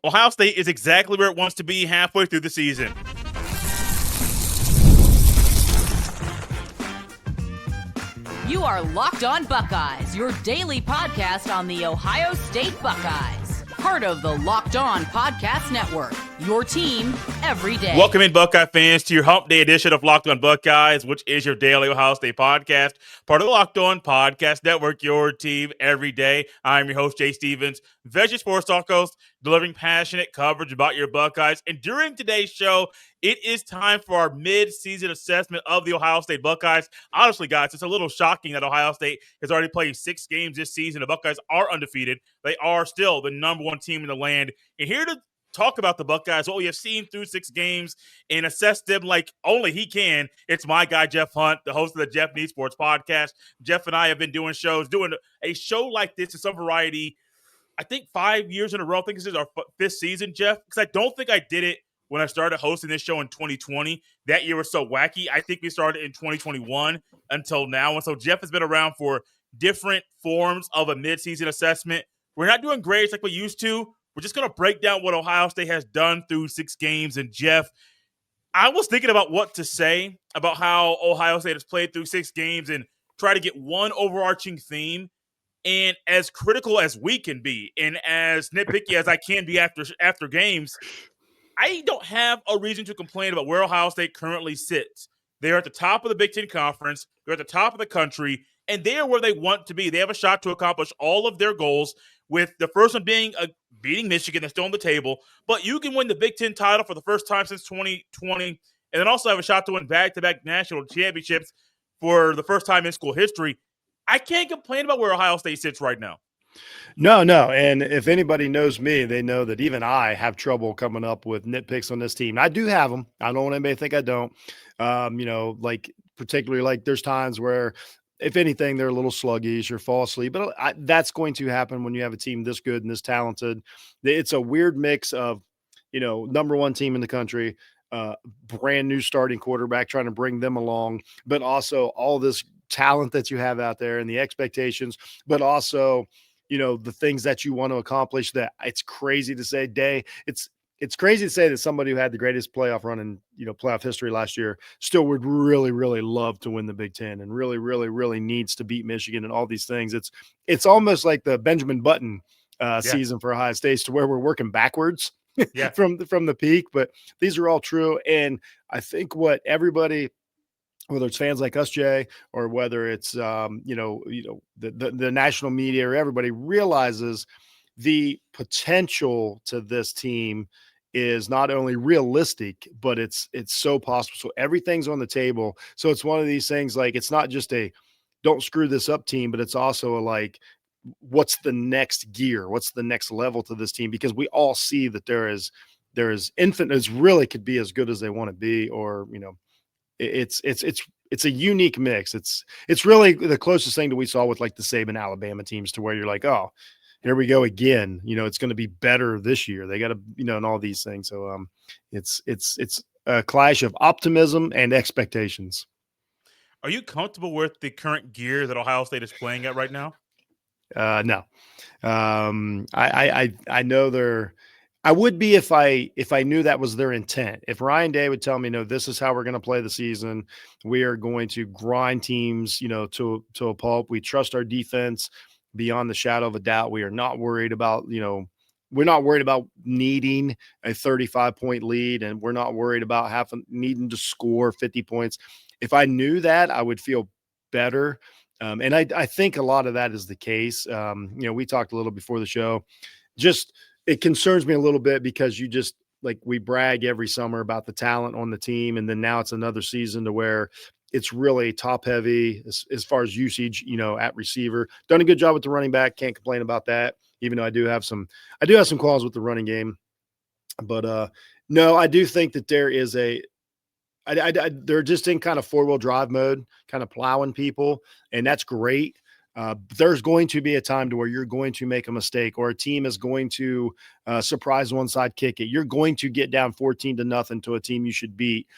Ohio State is exactly where it wants to be halfway through the season. You are Locked On Buckeyes, your daily podcast on the Ohio State Buckeyes. Part of the Locked On Podcast Network, your team every day. Welcome in, Buckeye fans, to your Hump Day edition of Locked On Buckeyes, which is your daily Ohio State podcast. Part of the Locked On Podcast Network, your team every day. I'm your host, Jay Stevens, Veggie Sports Talk host, delivering passionate coverage about your Buckeyes. And during today's show, it is time for our mid-season assessment of the Ohio State Buckeyes. Honestly, guys, it's a little shocking that Ohio State has already played 6 games this season. The Buckeyes are undefeated. They are still the number one team in the land. And here to talk about the Buckeyes, what we have seen through 6 games, and assess them like only he can. It's my guy, Jeff Hunt, the host of the Jeff Needs Sports podcast. Jeff and I have been doing a show like this in some variety, I think 5 years in a row. I think this is our 5th season, Jeff, because I don't think I did it when I started hosting this show in 2020. That year was so wacky. I think we started in 2021 until now. And so Jeff has been around for different forms of a midseason assessment. We're not doing grades like we used to. We're just going to break down what Ohio State has done through 6 games. And Jeff, I was thinking about what to say about how Ohio State has played through 6 games and try to get one overarching theme. And as critical as we can be and as nitpicky as I can be after games, I don't have a reason to complain about where Ohio State currently sits. They're at the top of the Big Ten Conference. They're at the top of the country, and they are where they want to be. They have a shot to accomplish all of their goals, with the first one being beating Michigan. That's still on the table. But you can win the Big Ten title for the first time since 2020, and then also have a shot to win back-to-back national championships for the first time in school history. I can't complain about where Ohio State sits right now. No. And if anybody knows me, they know that even I have trouble coming up with nitpicks on this team. I do have them. I don't want anybody to think I don't. Particularly like there's times where, if anything, they're a little sluggish or fall asleep. But that's going to happen when you have a team this good and this talented. It's a weird mix of, number one team in the country, brand new starting quarterback, trying to bring them along, but also all this talent that you have out there and the expectations, but also the things that you want to accomplish. That it's crazy to say, it's crazy to say that somebody who had the greatest playoff run in playoff history last year still would really, really love to win the Big Ten and really, really, really needs to beat Michigan and all these things. It's almost like the Benjamin Button season for Ohio State, to where we're working backwards from the peak. But these are all true, and I think what everybody, whether it's fans like us, Jay, or whether it's the national media or everybody, realizes the potential to this team is not only realistic, but it's so possible. So everything's on the table. So it's one of these things, like, it's not just a don't screw this up team, but it's also like, what's the next gear? What's the next level to this team? Because we all see that there is infinite, it's really could be as good as they want to be, or, it's a unique mix. It's really the closest thing that we saw with like the Saban Alabama teams, to where you're like, oh, here we go again. It's going to be better this year. They got to, and all these things. So it's a clash of optimism and expectations. Are you comfortable with the current gear that Ohio State is playing at right now? No. I know I would be if I knew that was their intent. If Ryan Day would tell me, no, this is how we're going to play the season. We are going to grind teams, to a pulp. We trust our defense beyond the shadow of a doubt. We are not worried about, we're not worried about needing a 35-point lead, and we're not worried about needing to score 50 points. If I knew that, I would feel better. And I think a lot of that is the case. We talked a little before the show. It concerns me a little bit, because we brag every summer about the talent on the team. And then now it's another season to where it's really top heavy as far as usage, at receiver. Done a good job with the running back. Can't complain about that, even though I do have some qualms with the running game. But no, I do think that there is they're just in kind of 4-wheel drive mode, kind of plowing people. And that's great. There's going to be a time to where you're going to make a mistake, or a team is going to surprise one side kick it. You're going to get down 14-0 to a team you should beat.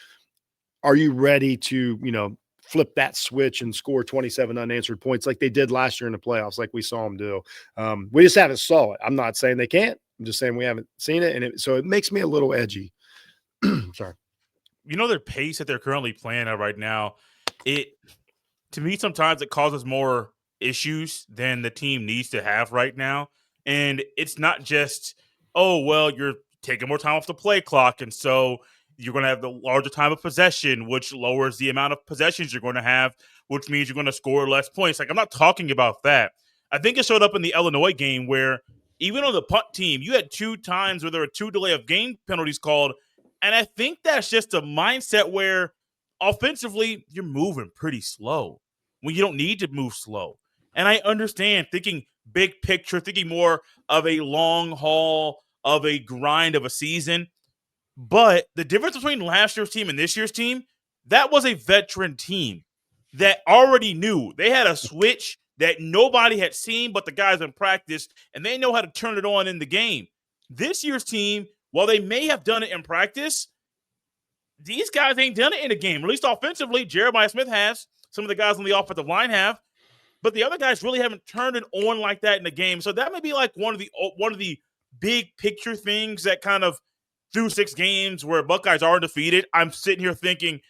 Are you ready to, flip that switch and score 27 unanswered points like they did last year in the playoffs, like we saw them do? We just haven't saw it. I'm not saying they can't. I'm just saying we haven't seen it, and so it makes me a little edgy. Sorry. Their pace that they're currently playing at right now, to me, sometimes it causes more issues than the team needs to have right now. And it's not just, oh, well, you're taking more time off the play clock, and so you're going to have the larger time of possession, which lowers the amount of possessions you're going to have, which means you're going to score less points. Like, I'm not talking about that. I think it showed up in the Illinois game where even on the punt team, you had 2 times where there were 2 delay of game penalties called. And I think that's just a mindset where offensively, you're moving pretty slow when you don't need to move slow. And I understand thinking big picture, thinking more of a long haul, of a grind of a season. But the difference between last year's team and this year's team, that was a veteran team that already knew. They had a switch that nobody had seen but the guys in practice, and they know how to turn it on in the game. This year's team, while they may have done it in practice, these guys ain't done it in a game. At least offensively, Jeremiah Smith has. Some of the guys on the offensive line have. But the other guys really haven't turned it on like that in the game. So that may be like one of the big picture things that kind of through 6 games where Buckeyes are undefeated, I'm sitting here thinking,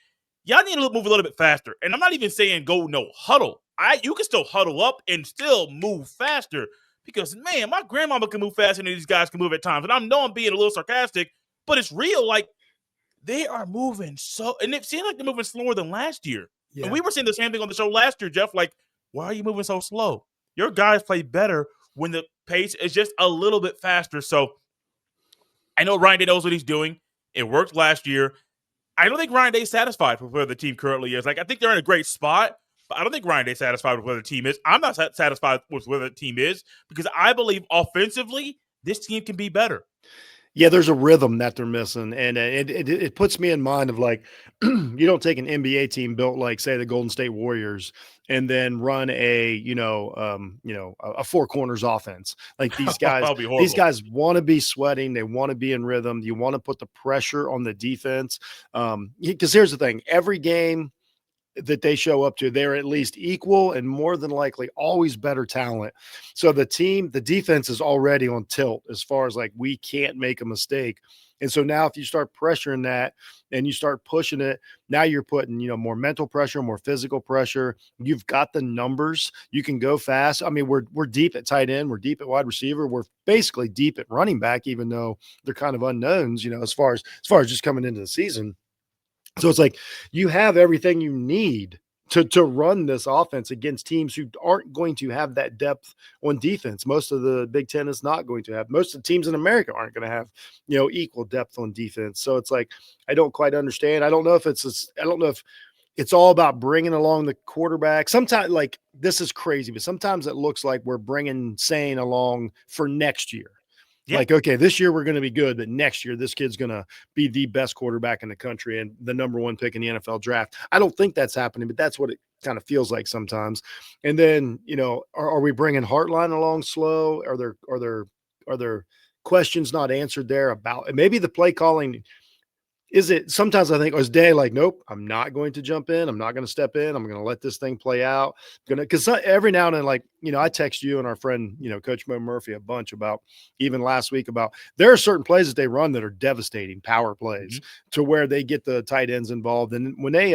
y'all need to move a little bit faster. And I'm not even saying go no huddle. You can still huddle up and still move faster because, man, my grandmama can move faster than these guys can move at times. And I know I'm being a little sarcastic, but it's real. Like, they are moving so – and it seems like they're moving slower than last year. Yeah. And we were saying the same thing on the show last year, Jeff. Like, why are you moving so slow? Your guys play better when the pace is just a little bit faster. So I know Ryan Day knows what he's doing. It worked last year. I don't think Ryan Day's satisfied with where the team currently is. Like, I think they're in a great spot, but I don't think Ryan Day's satisfied with where the team is. I'm not satisfied with where the team is because I believe offensively this team can be better. Yeah, there's a rhythm that they're missing, and it puts me in mind of like you don't take an NBA team built like say the Golden State Warriors and then run a 4 corners offense. Like these guys want to be sweating, they want to be in rhythm. You want to put the pressure on the defense because here's the thing: every game that they show up to, they're at least equal and more than likely always better talent. So the defense is already on tilt as far as like, we can't make a mistake. And so now if you start pressuring that and you start pushing it, now you're putting, more mental pressure, more physical pressure. You've got the numbers. You can go fast. I mean, we're deep at tight end. We're deep at wide receiver. We're basically deep at running back, even though they're kind of unknowns, as far as just coming into the season. So it's like you have everything you need to run this offense against teams who aren't going to have that depth on defense. Most of the Big Ten is not going to have. Most of the teams in America aren't going to have, equal depth on defense. So it's like I don't quite understand. I don't know if it's all about bringing along the quarterback. Sometimes, like, this is crazy, but sometimes it looks like we're bringing Sane along for next year. Yeah. Like, okay, this year we're going to be good, but next year this kid's going to be the best quarterback in the country and the number 1 pick in the NFL draft. I don't think that's happening, but that's what it kind of feels like sometimes. And then, are we bringing Hartline along slow? Are there questions not answered there about maybe the play calling? Is it sometimes I think, Day like, nope, I'm not going to jump in. I'm not going to step in. I'm going to let this thing play out. Because every now and then, like, I text you and our friend, Coach Mo Murphy a bunch about even last week about there are certain plays that they run that are devastating power plays to where they get the tight ends involved. And when they,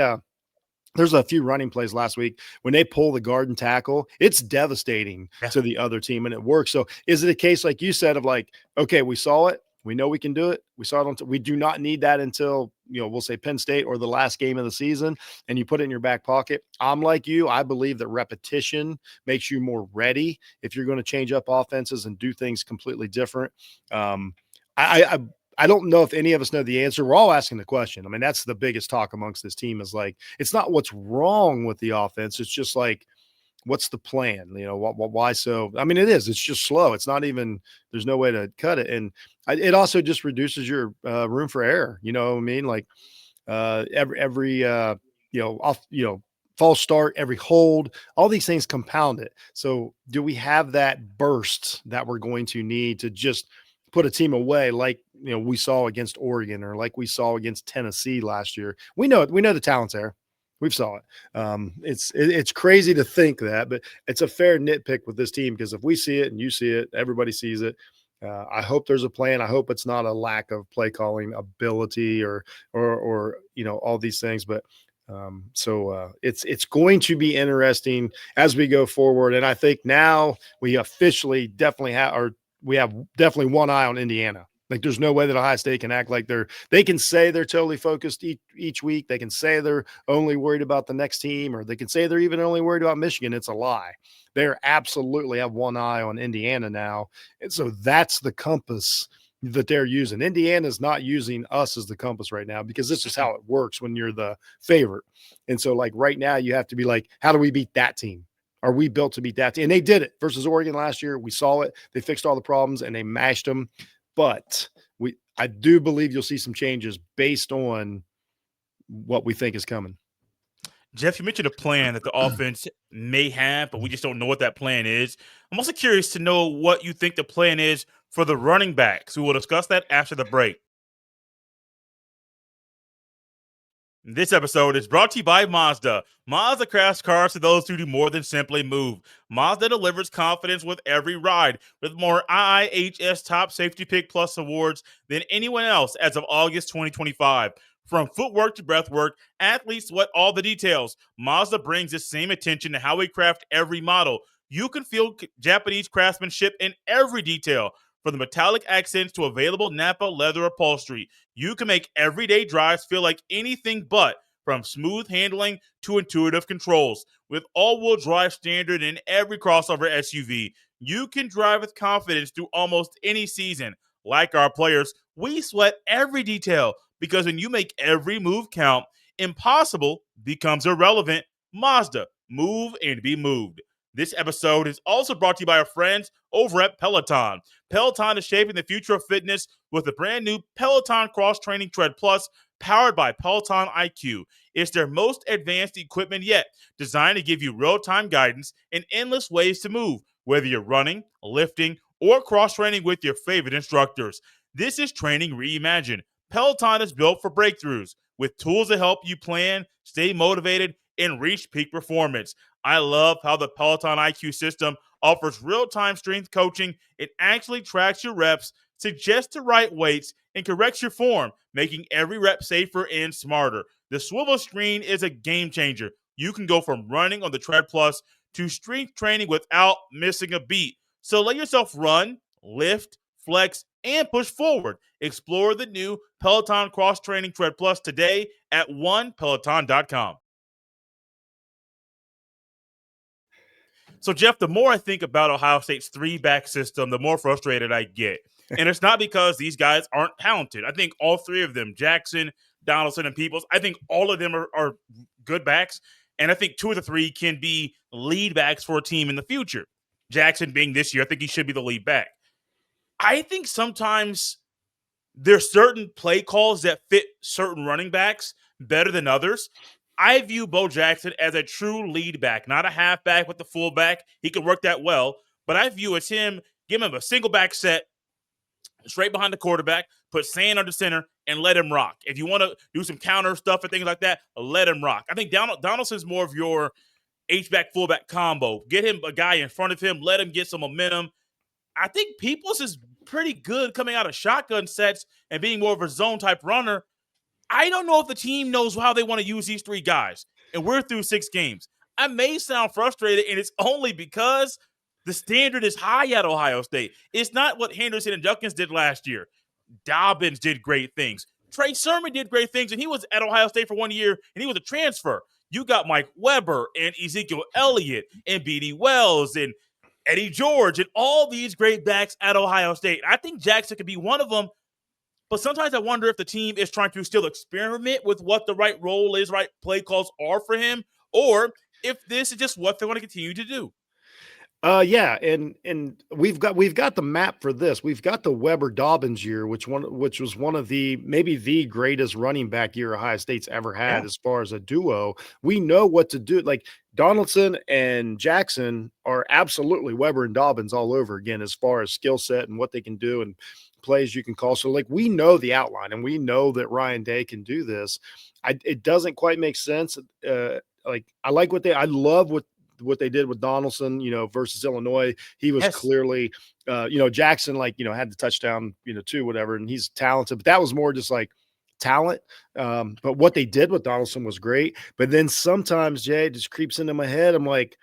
there's a few running plays last week when they pull the guard and tackle, it's devastating to the other team and it works. So is it a case like you said of like, okay, we saw it. We know we can do it. We saw it we do not need that until, we'll say Penn State or the last game of the season, and you put it in your back pocket. I'm like you. I believe that repetition makes you more ready if you're going to change up offenses and do things completely different. I don't know if any of us know the answer. We're all asking the question. I mean, that's the biggest talk amongst this team is like, it's not what's wrong with the offense. It's just like, what's the plan? Why so? I mean, it is. It's just slow. It's not even. There's no way to cut it, and it also just reduces your room for error. You know what I mean? Like every false start, every hold, all these things compound it. So, do we have that burst that we're going to need to just put a team away, like we saw against Oregon or like we saw against Tennessee last year? We know the talent's there. We've saw it. It's crazy to think that, but it's a fair nitpick with this team because if we see it and you see it, everybody sees it. I hope there's a plan. I hope it's not a lack of play calling ability or all these things. But it's going to be interesting as we go forward. And I think now we officially definitely have definitely one eye on Indiana. Like there's no way that Ohio State can act like they can say they're totally focused each week. They can say they're only worried about the next team, or they can say they're even only worried about Michigan. It's a lie. They absolutely have one eye on Indiana now. And so that's the compass that they're using. Indiana's not using us as the compass right now, because this is how it works when you're the favorite. And so like right now you have to be like, how do we beat that team? Are we built to beat that team? And they did it versus Oregon last year. We saw it. They fixed all the problems and they mashed them. But I do believe you'll see some changes based on what we think is coming. Jeff, you mentioned a plan that the offense may have, but we just don't know what that plan is. I'm also curious to know what you think the plan is for the running backs. We will discuss that after the break. This episode is brought to you by Mazda. Mazda crafts cars to those who do more than simply move. Mazda delivers confidence with every ride, with more IIHS Top Safety Pick Plus awards than anyone else as of August 2025. From footwork to breathwork, athletes sweat all the details. Mazda brings the same attention to how we craft every model. You can feel Japanese craftsmanship in every detail. From the metallic accents to available Napa leather upholstery, you can make everyday drives feel like anything but, from smooth handling to intuitive controls. With all-wheel drive standard in every crossover SUV, you can drive with confidence through almost any season. Like our players, we sweat every detail, because when you make every move count, impossible becomes irrelevant. Mazda, move and be moved. This episode is also brought to you by our friends over at Peloton. Peloton is shaping the future of fitness with the brand new Peloton Cross Training Tread Plus, powered by Peloton IQ. It's their most advanced equipment yet, designed to give you real-time guidance and endless ways to move, whether you're running, lifting, or cross-training with your favorite instructors. This is training reimagined. Peloton is built for breakthroughs, with tools to help you plan, stay motivated, and reach peak performance. I love how the Peloton IQ system offers real-time strength coaching. It actually tracks your reps, suggests the right weights, and corrects your form, making every rep safer and smarter. The swivel screen is a game changer. You can go from running on the Tread Plus to strength training without missing a beat. So let yourself run, lift, flex, and push forward. Explore the new Peloton Cross Training Tread Plus today at onepeloton.com. So, Jeff, the more I think about Ohio State's three-back system, the more frustrated I get. And it's not because these guys aren't talented. I think all three of them, Jackson, Donaldson, and Peoples, I think all of them are good backs. And I think two of the three can be lead backs for a team in the future. Jackson being this year, I think he should be the lead back. I think sometimes there's certain play calls that fit certain running backs better than others. I view Bo Jackson as a true lead back, not a halfback with the fullback. He can work that well, but I view as him, give him a single back set straight behind the quarterback, put Sand under center, and let him rock. If you want to do some counter stuff and things like that, let him rock. I think Donaldson's more of your H-back, fullback combo. Get him a guy in front of him, let him get some momentum. I think Peoples is pretty good coming out of shotgun sets and being more of a zone-type runner. I don't know if the team knows how they want to use these three guys, and we're through 6 games. I may sound frustrated, and it's only because the standard is high at Ohio State. It's not what Henderson and Judkins did last year. Dobbins did great things. Trey Sermon did great things, and he was at Ohio State for 1 year, and he was a transfer. You got Mike Weber and Ezekiel Elliott and B.D. Wells and Eddie George and all these great backs at Ohio State. I think Jackson could be one of them. But sometimes I wonder if the team is trying to still experiment with what the right role is, right play calls are for him, or if this is just what they want to continue to do. Yeah, and we've got the map for this. We've got the Weber Dobbins year, which was one of maybe the greatest running back year Ohio State's ever had as far as a duo. We know what to do. Like Donaldson and Jackson are absolutely Weber and Dobbins all over again as far as skill set and what they can do and plays you can call. So like we know the outline and we know that Ryan Day can do this. It doesn't quite make sense. I love what what they did with Donaldson, versus Illinois. He was clearly, Jackson, had the touchdown, too, whatever, and he's talented. But that was more just like talent. But what they did with Donaldson was great. But then sometimes, Jay, it just creeps into my head. I'm like,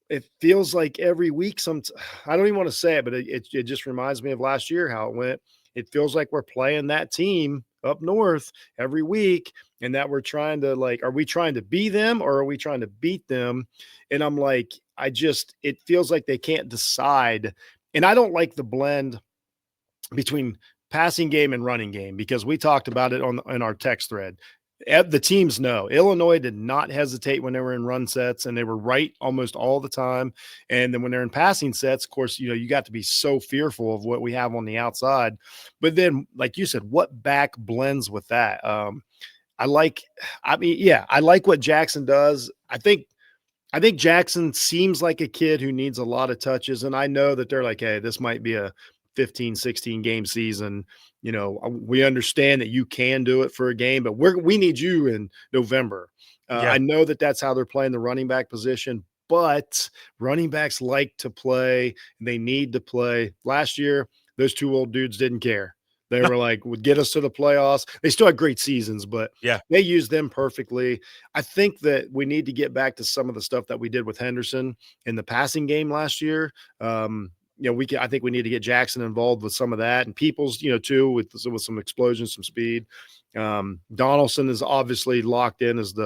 it feels like every week, I don't even want to say it, but it just reminds me of last year, how it went. It feels like we're playing that team up north every week, and that we're trying to are we trying to be them or are we trying to beat them? And I'm like, it feels like they can't decide. And I don't like the blend between passing game and running game, because we talked about it in our text thread. The teams know Illinois did not hesitate when they were in run sets, and they were right almost all the time. And then when they're in passing sets, of course, you got to be so fearful of what we have on the outside. But then, like you said, what back blends with that? I like what Jackson does. I think Jackson seems like a kid who needs a lot of touches. And I know that they're like, hey, this might be a 15, 16 game season. We understand that you can do it for a game, but we need you in November. I know that that's how they're playing the running back position, but running backs like to play. They need to play. Last year, those two old dudes didn't care. They were like, would get us to the playoffs. They still had great seasons, but they used them perfectly. I think that we need to get back to some of the stuff that we did with Henderson in the passing game last year. I think we need to get Jackson involved with some of that, and Peoples, too, with some explosion, some speed. Donaldson is obviously locked in as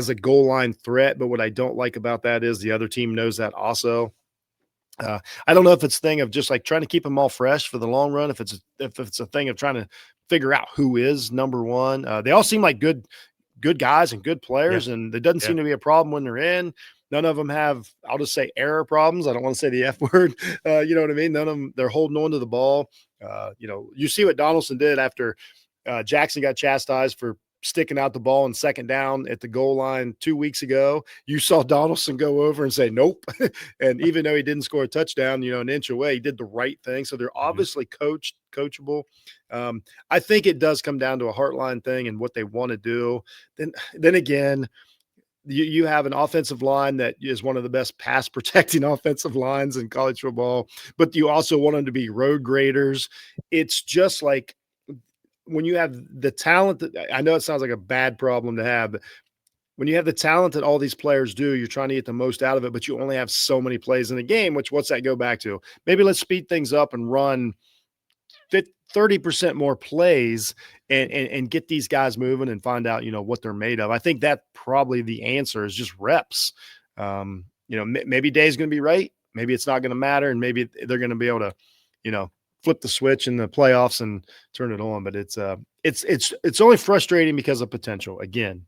a goal line threat, but what I don't like about that is the other team knows that also. I don't know if it's a thing of just like trying to keep them all fresh for the long run. If it's a thing of trying to figure out who is number one. They all seem like good guys and good players, and there doesn't seem to be a problem when they're in. None of them have, I'll just say, error problems. I don't want to say the F word. You know what I mean? None of them, they're holding on to the ball. You see what Donaldson did after Jackson got chastised for sticking out the ball in second down at the goal line 2 weeks ago. You saw Donaldson go over and say, nope. And even though he didn't score a touchdown, an inch away, he did the right thing. So they're obviously coachable. I think it does come down to a heartline thing and what they want to do. Then again, you have an offensive line that is one of the best pass protecting offensive lines in college football, but you also want them to be road graders. It's just like when you have the talent I know it sounds like a bad problem to have, but when you have the talent that all these players do, you're trying to get the most out of it, but you only have so many plays in the game, what's that go back to? Maybe let's speed things up and run 30% more plays and get these guys moving and find out, what they're made of. I think that probably the answer is just reps. Maybe Day's going to be right. Maybe it's not going to matter. And maybe they're going to be able to, flip the switch in the playoffs and turn it on. But it's only frustrating because of potential. Again,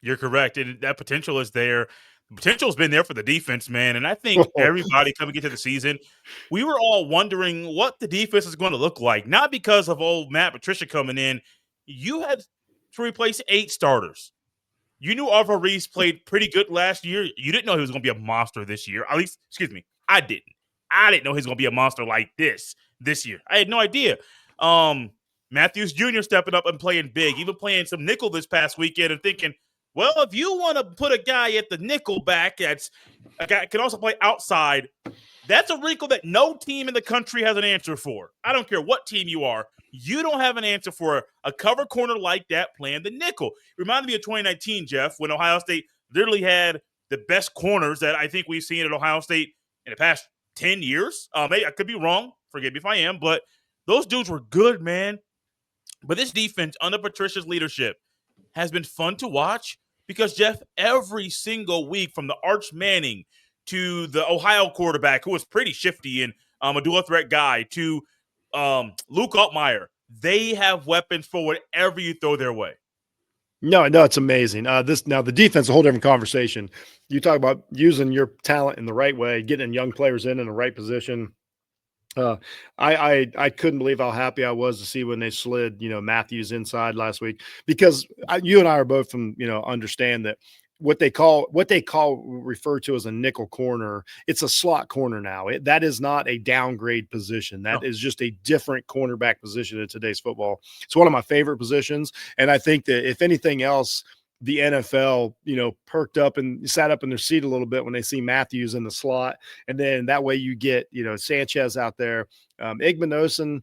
you're correct. And that potential is there. The potential's been there for the defense, man. And I think everybody coming into the season, we were all wondering what the defense is going to look like. Not because of old Matt Patricia coming in. You had to replace 8 starters. You knew Arvo Reese played pretty good last year. You didn't know he was going to be a monster this year. At least, I didn't. I didn't know he was going to be a monster like this year. I had no idea. Matthews Jr. stepping up and playing big, even playing some nickel this past weekend and thinking, well, if you want to put a guy at the nickel back that's a guy can also play outside, that's a wrinkle that no team in the country has an answer for. I don't care what team you are. You don't have an answer for a cover corner like that playing the nickel. Reminded me of 2019, Jeff, when Ohio State literally had the best corners that I think we've seen at Ohio State in the past 10 years. Maybe I could be wrong. Forgive me if I am. But those dudes were good, man. But this defense under Patricia's leadership has been fun to watch. Because, Jeff, every single week from the Arch Manning to the Ohio quarterback, who was pretty shifty and a dual threat guy, to Luke Altmaier, they have weapons for whatever you throw their way. No, it's amazing. Now the defense is a whole different conversation. You talk about using your talent in the right way, getting young players in the right position. I couldn't believe how happy I was to see when they slid, Matthews inside last week, because you and I are both from, understand that what they refer to as a nickel corner, it's a slot corner now. That is not a downgrade position. That is just a different cornerback position in today's football. It's one of my favorite positions. And I think that if anything else, the NFL, perked up and sat up in their seat a little bit when they see Matthews in the slot. And then that way you get, Sanchez out there. Igmanosin,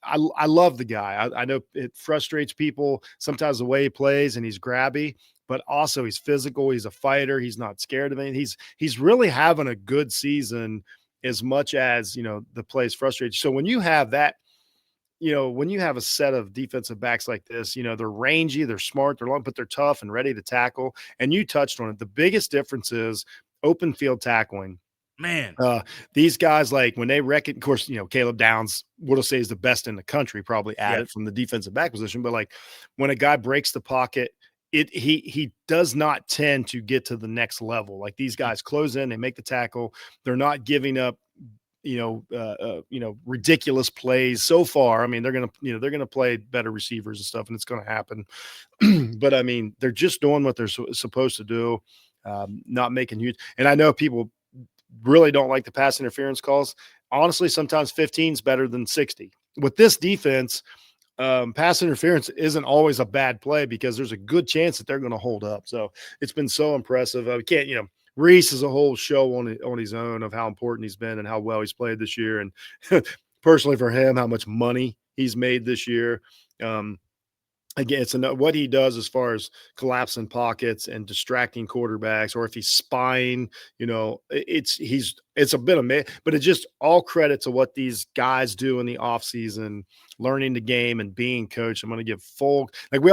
I love the guy. I know it frustrates people sometimes the way he plays, and he's grabby, but also he's physical. He's a fighter. He's not scared of anything. He's really having a good season as much as, the plays frustrate you. So when you have that, when you have a set of defensive backs like this, they're rangy, they're smart, they're long, but they're tough and ready to tackle. And you touched on it. The biggest difference is open field tackling. Man, these guys, like when they of course, Caleb Downs, what'll say is the best in the country, probably at it from the defensive back position. But like when a guy breaks the pocket, he does not tend to get to the next level. Like these guys close in, they make the tackle. They're not giving up, ridiculous plays so far. I mean, they're going to play better receivers and stuff, and it's going to happen. But I mean, they're just doing what they're supposed to do, not making huge. And I know people really don't like the pass interference calls. Honestly, sometimes 15 is better than 60. With this defense, pass interference isn't always a bad play because there's a good chance that they're going to hold up. So it's been so impressive. I can't, Reese is a whole show on his own of how important he's been and how well he's played this year. And personally for him, how much money he's made this year. Again, it's what he does as far as collapsing pockets and distracting quarterbacks, or if he's spying, it's a bit of me, but it's just all credit to what these guys do in the offseason, learning the game and being coached. I'm going to give full, like we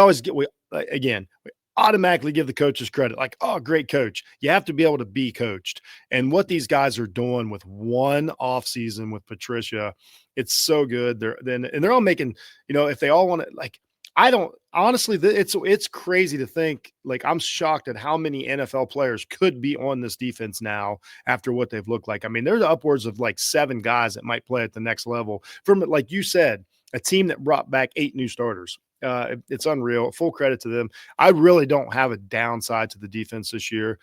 automatically give the coaches credit. Like, oh, great coach. You have to be able to be coached. And what these guys are doing with one offseason with Patricia, it's so good. They're all making, if they all want to, like, I don't honestly, it's crazy to think, like, I'm shocked at how many NFL players could be on this defense now after what they've looked like. I mean, there's upwards of like 7 guys that might play at the next level from, like you said, a team that brought back 8 new starters. It's unreal. Full credit to them. I really don't have a downside to the defense this year.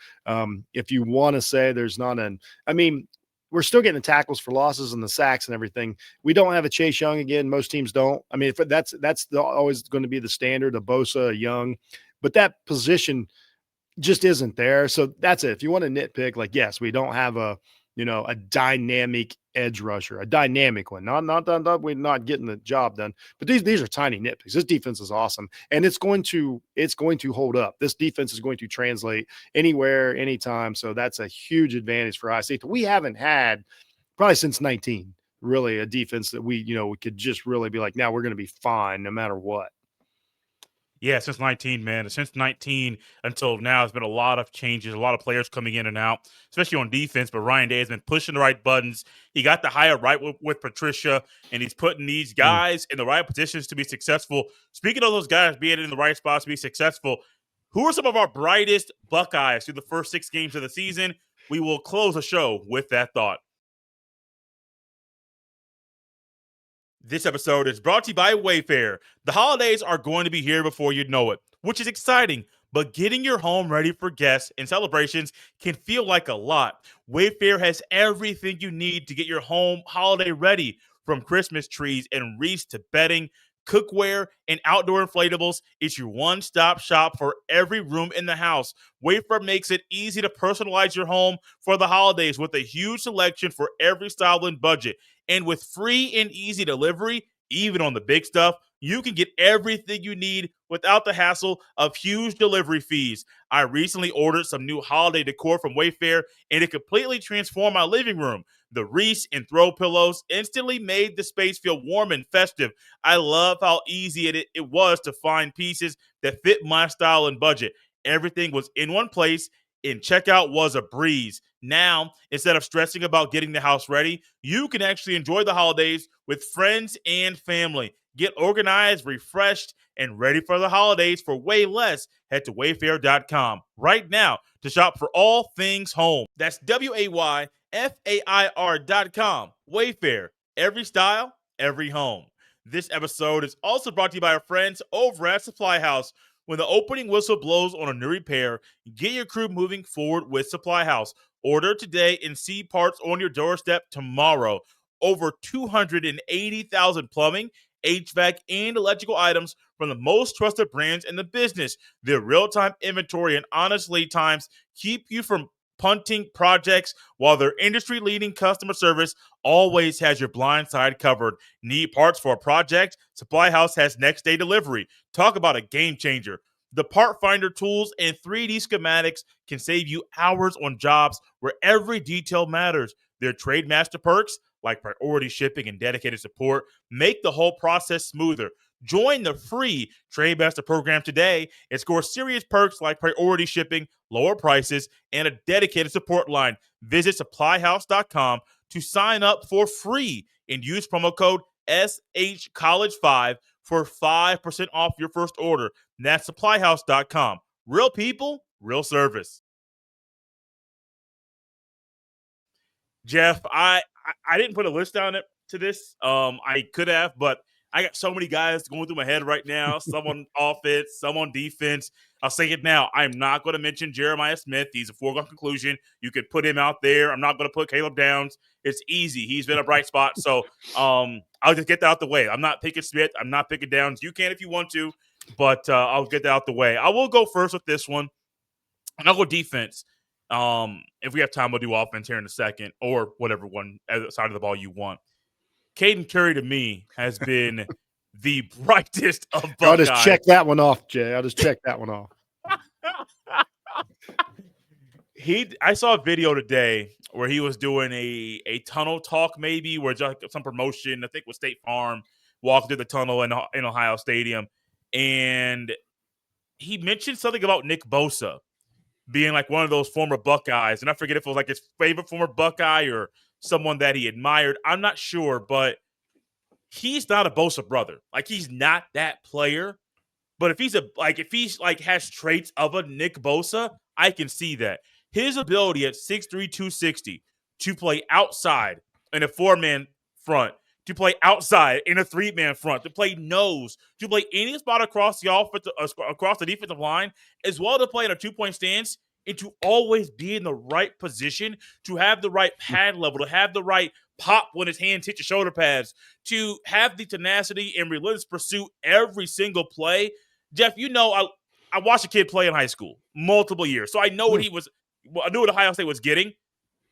If you want to say there's not we're still getting the tackles for losses and the sacks and everything. We don't have a Chase Young again. Most teams don't. I mean, that's always going to be the standard, a Bosa, a Young, but that position just isn't there. So that's it. If you want to nitpick, like, yes, we don't have a dynamic edge rusher, a dynamic one, not we're not getting the job done, but these are tiny nitpicks. This defense is awesome. And it's going to hold up. This defense is going to translate anywhere, anytime. So that's a huge advantage for Ohio State. We haven't had probably since 19, really, a defense that we could just really be like, now we're going to be fine no matter what. Yeah, since 19, man. Since 19 until now, there's been a lot of changes, a lot of players coming in and out, especially on defense. But Ryan Day has been pushing the right buttons. He got the hire right with Patricia, and he's putting these guys in the right positions to be successful. Speaking of those guys being in the right spots to be successful, who are some of our brightest Buckeyes through the first 6 games of the season? We will close the show with that thought. This episode is brought to you by Wayfair. The holidays are going to be here before you know it, which is exciting, but getting your home ready for guests and celebrations can feel like a lot. Wayfair has everything you need to get your home holiday ready, from Christmas trees and wreaths to bedding, cookware, and outdoor inflatables. It's your one-stop shop for every room in the house. Wayfair makes it easy to personalize your home for the holidays with a huge selection for every style and budget. And with free and easy delivery, even on the big stuff, you can get everything you need without the hassle of huge delivery fees. I recently ordered some new holiday decor from Wayfair, and it completely transformed my living room. The wreaths and throw pillows instantly made the space feel warm and festive. I love how easy it was to find pieces that fit my style and budget. Everything was in one place, and checkout was a breeze. Now, instead of stressing about getting the house ready, you can actually enjoy the holidays with friends and family. Get organized, refreshed, and ready for the holidays for way less. Head to wayfair.com right now to shop for all things home. That's WAYFAIR.com. Wayfair, every style, every home. This episode is also brought to you by our friends over at SupplyHouse. When the opening whistle blows on a new repair, get your crew moving forward with SupplyHouse. Order today and see parts on your doorstep tomorrow. Over 280,000 plumbing HVAC, and electrical items from the most trusted brands in the business. Their real-time inventory and honest lead times keep you from punting projects, while their industry-leading customer service always has your blind side covered. Need parts for a project? SupplyHouse has next-day delivery. Talk about a game changer. The part finder tools and 3D schematics can save you hours on jobs where every detail matters. Their Trademaster perks, like priority shipping and dedicated support, make the whole process smoother. Join the free Trademaster program today and score serious perks like priority shipping, lower prices, and a dedicated support line. Visit supplyhouse.com to sign up for free and use promo code SHCollege5 for 5% off your first order. That's supplyhouse.com. Real people, real service. Jeff, I didn't put a list down to this. I could have, but I got so many guys going through my head right now. Some on offense, some on defense. I'll say it now. I'm not going to mention Jeremiah Smith. He's a foregone conclusion. You could put him out there. I'm not going to put Caleb Downs. It's easy. He's been a bright spot. So I'll just get that out the way. I'm not picking Smith. I'm not picking Downs. You can if you want to, but I'll get that out the way. I will go first with this one, and I'll go defense. If we have time, we'll do offense here in a second, or whatever one side of the ball you want. Caden Curry, to me, has been the brightest of Buckeyes. I'll just check that one off, Jay. I'll just check that one off. I saw a video today where he was doing a tunnel talk, maybe, where just some promotion, I think with State Farm, walking through the tunnel in Ohio Stadium. And he mentioned something about Nick Bosa being like one of those former Buckeyes. And I forget if it was like his favorite former Buckeye or someone that he admired. I'm not sure, but he's not a Bosa brother. Like, he's not that player. But if he's has traits of a Nick Bosa, I can see that. His ability at 6'3", 260 to play outside in a 4-man front, to play outside in a 3-man front, to play nose, to play any spot across the defensive line, as well to play in a 2-point stance, and to always be in the right position, to have the right pad level, to have the right pop when his hands hit your shoulder pads, to have the tenacity and relentless pursuit every single play. Jeff, you know, I watched a kid play in high school multiple years, so I know what I knew what Ohio State was getting.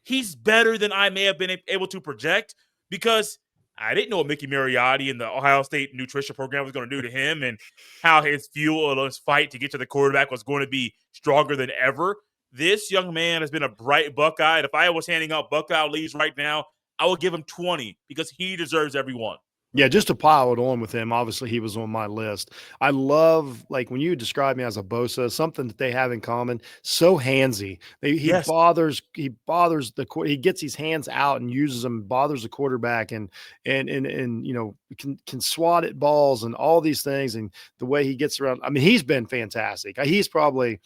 He's better than I may have been able to project, because I didn't know what Mickey Mariotti and the Ohio State nutrition program was going to do to him, and how his fuel and his fight to get to the quarterback was going to be stronger than ever. This young man has been a bright Buckeye, and if I was handing out Buckeye leads right now, I would give him 20, because he deserves every one. Yeah, just to pile it on with him, obviously he was on my list. I love, like, when you describe me as a Bosa, something that they have in common, so handsy. He gets his hands out and uses them, bothers the quarterback, and you know, can swat at balls and all these things, and the way he gets around. I mean, he's been fantastic. He's probably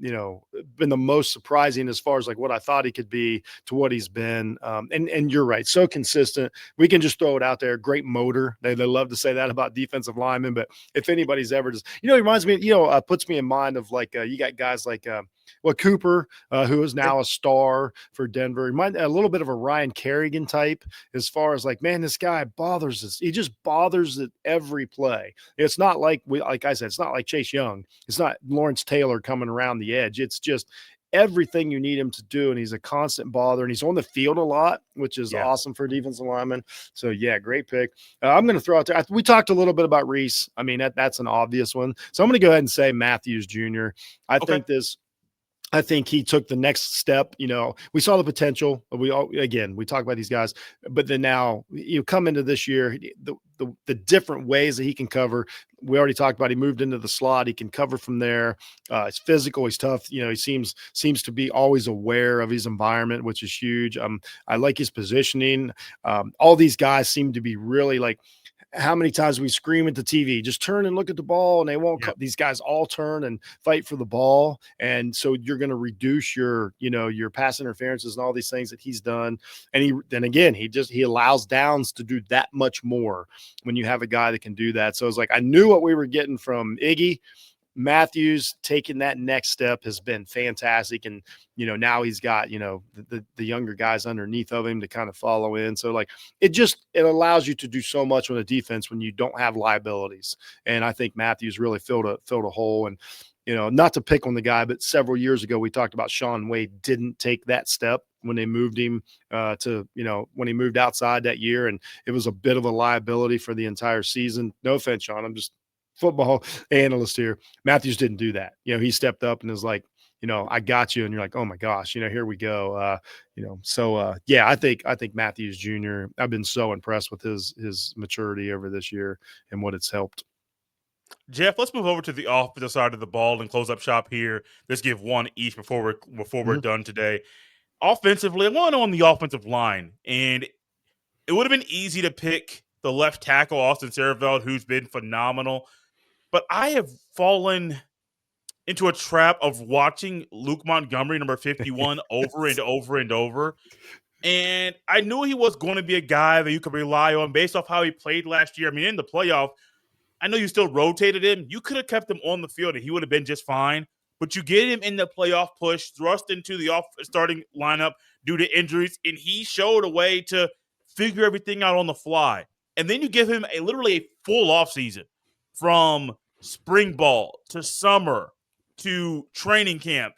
you know, been the most surprising as far as like what I thought he could be to what he's been. And you're right. So consistent. We can just throw it out there. Great motor. They love to say that about defensive linemen, but if anybody's ever just, you know, he reminds me, you know, puts me in mind of like, you got guys like, Cooper, who is now a star for Denver. Remind a little bit of a Ryan Kerrigan type, as far as like, man, this guy bothers us. He just bothers at every play. It's not like like I said, it's not like Chase Young. It's not Lawrence Taylor coming around the edge. It's just everything you need him to do, and he's a constant bother, and he's on the field a lot, which is awesome for a defensive lineman. So yeah, great pick. I'm going to throw out there. We talked a little bit about Reese. I mean, that's an obvious one. So I'm going to go ahead and say Matthews Jr. I think he took the next step. You know, we saw the potential. We talk about these guys, but then now you come into this year, the different ways that he can cover. We already talked about, he moved into the slot. He can cover from there. He's physical. He's tough. You know, he seems to be always aware of his environment, which is huge. I like his positioning. All these guys seem to be really like, how many times we scream at the TV, just turn and look at the ball, and they won't. These guys all turn and fight for the ball. And so you're going to reduce your pass interferences and all these things that he's done. And he allows Downs to do that much more when you have a guy that can do that. So it's like, I knew what we were getting from Iggy, Matthews taking that next step has been fantastic. And, now he's got, the younger guys underneath of him to kind of follow in. So like it allows you to do so much on a defense when you don't have liabilities. And I think Matthews really filled a hole. And, not to pick on the guy, but several years ago, we talked about Sean Wade didn't take that step when they moved him when he moved outside that year. And it was a bit of a liability for the entire season. No offense, Sean. I'm just football analyst here. Matthews didn't do that. He stepped up and is like, I got you. And you're like, oh my gosh, here we go. Yeah, I think Matthews Jr., I've been so impressed with his maturity over this year and what it's helped. Jeff, let's move over to the offensive side of the ball and close up shop here. Let's give one each before we're done today. Offensively, I want to know on the offensive line, and it would have been easy to pick the left tackle, Austin Serveld, who's been phenomenal. But I have fallen into a trap of watching Luke Montgomery, number 51, over and over and over. And I knew he was going to be a guy that you could rely on based off how he played last year. I mean, in the playoff, I know you still rotated him. You could have kept him on the field and he would have been just fine. But you get him in the playoff push, thrust into the starting lineup due to injuries, and he showed a way to figure everything out on the fly. And then you give him literally a full offseason from spring ball to summer to training camp.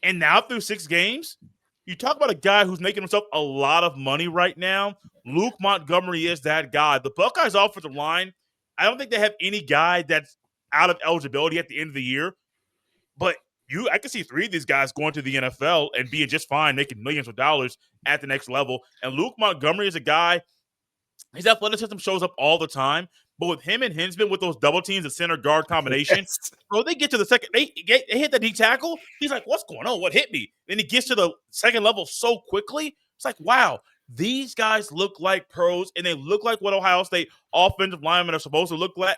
And now through 6 games, you talk about a guy who's making himself a lot of money right now. Luke Montgomery is that guy. The Buckeyes offensive line, I don't think they have any guy that's out of eligibility at the end of the year. But I can see 3 of these guys going to the NFL and being just fine, making millions of dollars at the next level. And Luke Montgomery is a guy, his athleticism shows up all the time. But with him and Hinsman, with those double teams, the center guard combination, yes. Bro, they get to the second, they hit the D tackle. He's like, what's going on? What hit me? Then he gets to the second level so quickly. It's like, wow, these guys look like pros, and they look like what Ohio State offensive linemen are supposed to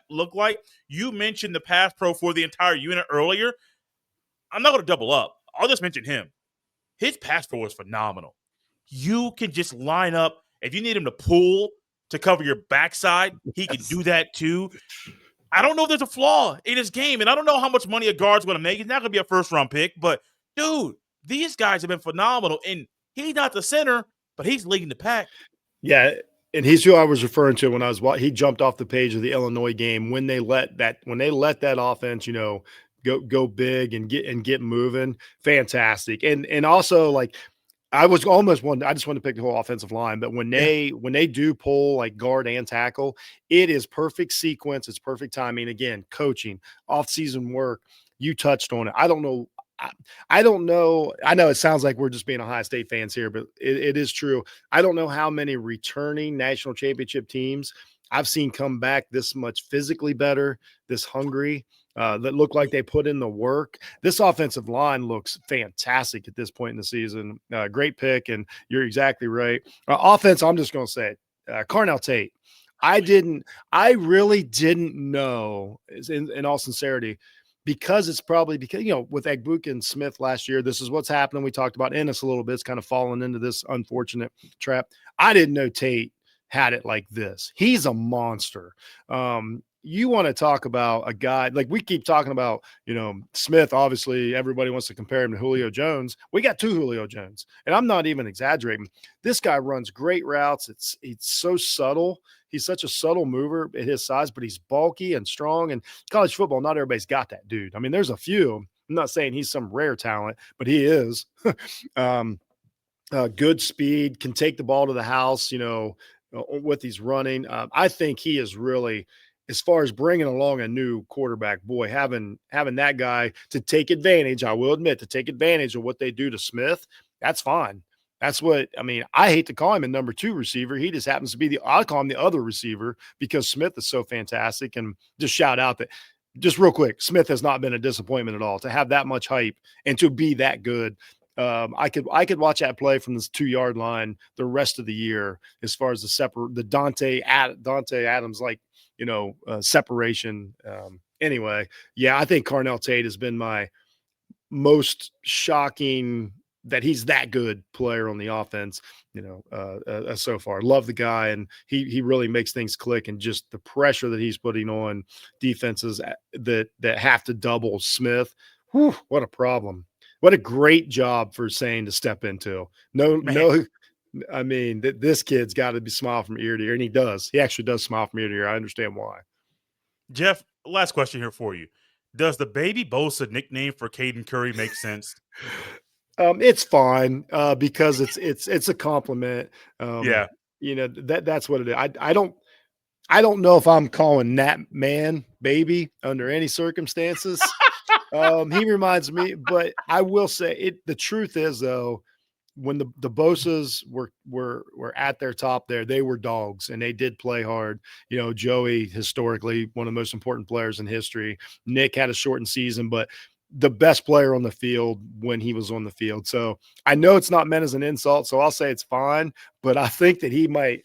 look like. You mentioned the pass pro for the entire unit earlier. I'm not going to double up. I'll just mention him. His pass pro is phenomenal. You can just line up. If you need him to pull to cover your backside, he can do that too. I don't know if there's a flaw in his game, and I don't know how much money a guard's going to make. He's not going to be a first-round pick, but, dude, these guys have been phenomenal, and he's not the center, but he's leading the pack. Yeah, and he's who I was referring to when I was – he jumped off the page of the Illinois game when they let that offense, go big and get moving. Fantastic. And also, like, I just wanted to pick the whole offensive line, but when they do pull like guard and tackle, it is perfect sequence. It's perfect timing. Again, coaching, off-season work. You touched on it. I don't know. I know it sounds like we're just being Ohio State fans here, but it is true. I don't know how many returning national championship teams I've seen come back this much physically better, this hungry, that look like they put in the work. This offensive line looks fantastic at this point in the season. Great pick, and you're exactly right. Offense, I'm just going to say it. Carnell Tate. I really didn't know, in all sincerity, because it's probably because, with Agbuk and Smith last year, this is what's happening. We talked about Ennis a little bit. It's kind of fallen into this unfortunate trap. I didn't know Tate had it like this. He's a monster. You want to talk about a guy like we keep talking about, Smith. Obviously, everybody wants to compare him to Julio Jones. We got 2 Julio Jones, and I'm not even exaggerating. This guy runs great routes. It's so subtle. He's such a subtle mover at his size, but he's bulky and strong. And college football, not everybody's got that dude. I mean, there's a few. I'm not saying he's some rare talent, but he is. Good speed, can take the ball to the house, with his running. I think he is really, as far as bringing along a new quarterback, boy, having that guy to take advantage, I will admit, to take advantage of what they do to Smith, that's fine. That's what, I mean, I hate to call him a number 2 receiver. He just happens to be I call him the other receiver because Smith is so fantastic. And just shout out that, just real quick, Smith has not been a disappointment at all. To have that much hype and to be that good, I could watch that play from this 2-yard line the rest of the year as far as the Dante Adams, like, separation. Anyway, yeah, I think Carnell Tate has been my most shocking that he's that good player on the offense, so far. Love the guy, and he really makes things click, and just the pressure that he's putting on defenses that have to double Smith. Whew, what a problem. What a great job for Sane to step into. I mean, this kid's got to be smile from ear to ear, and he does. He actually does smile from ear to ear. I understand why. Jeff, last question here for you. Does the Baby Bosa nickname for Caden Curry make sense? It's fine because it's a compliment. Yeah. That's what it is. I don't know if I'm calling Nat Man baby under any circumstances. He reminds me, but I will say it. The truth is, though, when the Bosas were at their top there, they were dogs and they did play hard. Joey, historically, one of the most important players in history. Nick had a shortened season, but the best player on the field when he was on the field. So I know it's not meant as an insult, so I'll say it's fine, but I think that he might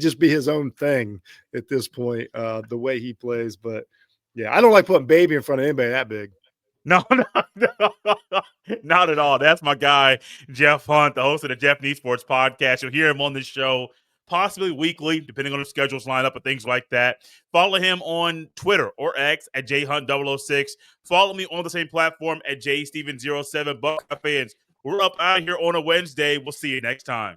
just be his own thing at this point, the way he plays. But yeah, I don't like putting baby in front of anybody that big. No, not at all. That's my guy, Jeff Hunt, the host of the Japanese Sports Podcast. You'll hear him on this show possibly weekly, depending on the schedules line up and things like that. Follow him on Twitter or X at jhunt006. Follow me on the same platform at jsteven07. Buckeye fans, we're up out here on a Wednesday. We'll see you next time.